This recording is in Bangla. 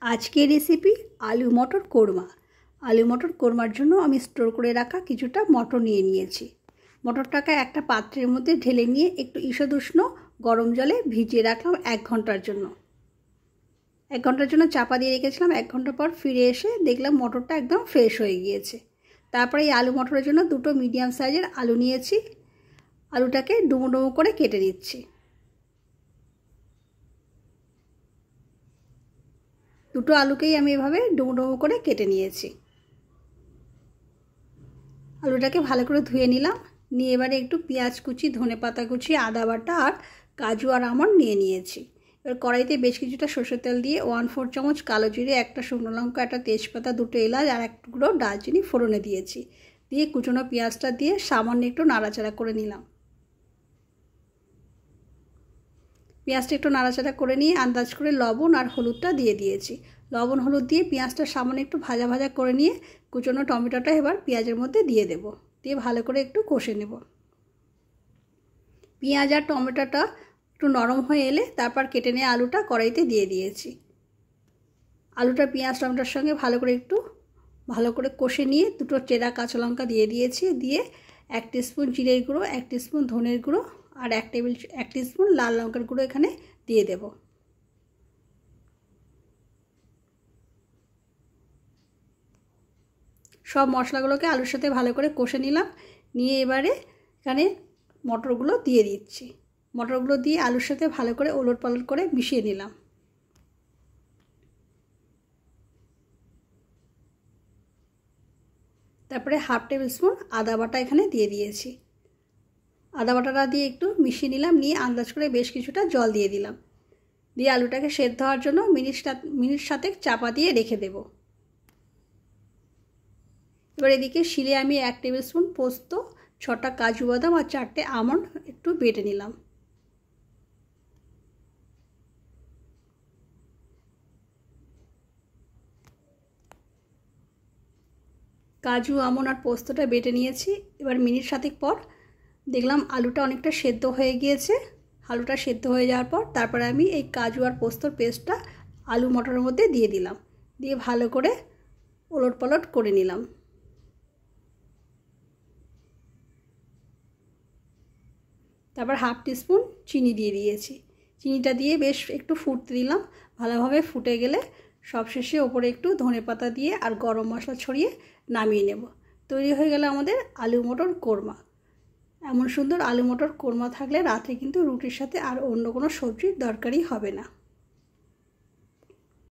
আজকের রেসিপি আলু মটর কোরমা। আলু মটর কোরমার জন্য আমি স্টোর করে রাখা কিছুটা মটর নিয়ে নিয়েছি। মটরটাকে একটা পাত্রের মধ্যে ঢেলে নিয়ে একটু ঈষদুষ্ণ গরম জলে ভিজিয়ে রাখলাম 1 ঘন্টার জন্য। 1 ঘন্টার জন্য চাপা দিয়ে রেখেছিলাম। 1 ঘন্টা পর ফিরে এসে দেখলাম মটরটা একদম ফ্রেশ হয়ে গিয়েছে। তারপরে এই আলু মটরের জন্য দুটো মিডিয়াম সাইজের আলু নিয়েছি। আলুটাকে ডুমো ডুমো করে কেটে নিচ্ছি। দুটো আলুকেই আমি এভাবে ডুমো ডুমো করে কেটে নিয়েছি। আলুটাকে ভালো করে ধুয়ে নিলাম। নিয়ে এবারে একটু পেঁয়াজ কুচি, ধনেপাতা কুচি, আদা বাটা আর কাজু আর আমন্ড নিয়ে নিয়েছি। এবার কড়াইতে বেশ কিছুটা সরষের তেল দিয়ে 1/4 চামচ কালো জিরে, একটা শুকনো লঙ্কা, একটা তেজপাতা, দুটো এলাচ আর এক টুকরো দারচিনি ফোড়নে দিয়েছি। দিয়ে কুচনো পেঁয়াজটা দিয়ে সামান্য একটু নাড়াচাড়া করে নিলাম। পেঁয়াজটা একটু নাড়াচাড়া করে নিয়ে আন্দাজ করে লবণ আর হলুদটা দিয়ে দিয়েছি। লবণ হলুদ দিয়ে পেঁয়াজটা সামান্য একটু ভাজা ভাজা করে নিয়ে কুচনো টমেটোটা এবার পেঁয়াজের মধ্যে দিয়ে দেব। দিয়ে ভালো করে একটু কষে নেব। পেঁয়াজ আর টমেটোটা একটু নরম হয়ে এলে তারপর কেটে নিয়ে আলুটা কড়াইতে দিয়ে দিয়েছি। আলুটা পেঁয়াজ টমেটোর সঙ্গে ভালো করে কষে নিয়ে দুটো চেরা কাঁচা লঙ্কা দিয়ে দিয়েছি। দিয়ে 1 টিস্পুন জিরের গুঁড়ো, 1 টিস্পুন ধনের গুঁড়ো আর 1 টিস্পুন লাল লঙ্কার গুঁড়ো এখানে দিয়ে দেব। সব মশলাগুলোকে আলুর সাথে ভালো করে কষে নিলাম। নিয়ে এবারে এখানে মটরগুলো দিয়ে দিচ্ছি। মটরগুলো দিয়ে আলুর সাথে ভালো করে ওলট পালট করে মিশিয়ে নিলাম। তারপরে 1/2 টেবিল স্পুন আদা বাটা এখানে দিয়ে দিয়েছি। আদা বাটাটা দিয়ে একটু মিশিয়ে নিলাম। নিয়ে আন্দাজ করে বেশ কিছুটা জল দিয়ে দিলাম। দিয়ে আলুটাকে সেদ্ধ হওয়ার জন্য মিনিট 7 চাপা দিয়ে রেখে দেব। এবার এদিকে শিলে আমি 1 টেবিল স্পুন পোস্ত, 6টা কাজু বাদাম আর 4টে আমন্ড একটু বেটে নিলাম। কাজু, আমন্ড আর পোস্তটা বেটে নিয়েছি। এবার মিনিট 7 পর দেখলাম আলুটা অনেকটা সেদ্ধ হয়ে গিয়েছে। আলুটা সেদ্ধ হয়ে যাওয়ার পর তারপরে আমি এই কাজু আর পোস্তর পেস্টটা আলু মটরের মধ্যে দিয়ে দিলাম। দিয়ে ভালো করে ওলট পালট করে নিলাম। তারপর 1/2 টিস্পুন চিনি দিয়ে দিয়েছি। চিনিটা দিয়ে বেশ একটু ফুটতে দিলাম। ভালোভাবে ফুটে গেলে সবশেষে ওপরে একটু ধনেপাতা দিয়ে আর গরম মশলা ছড়িয়ে নামিয়ে নেব। তৈরি হয়ে গেল আমাদের আলু মটর কোরমা। এমন সুন্দর আলু মটর কোরমা থাকলে রাতে কিন্তু রুটির সাথে আর অন্য কোনো সবজির দরকারই হবে না।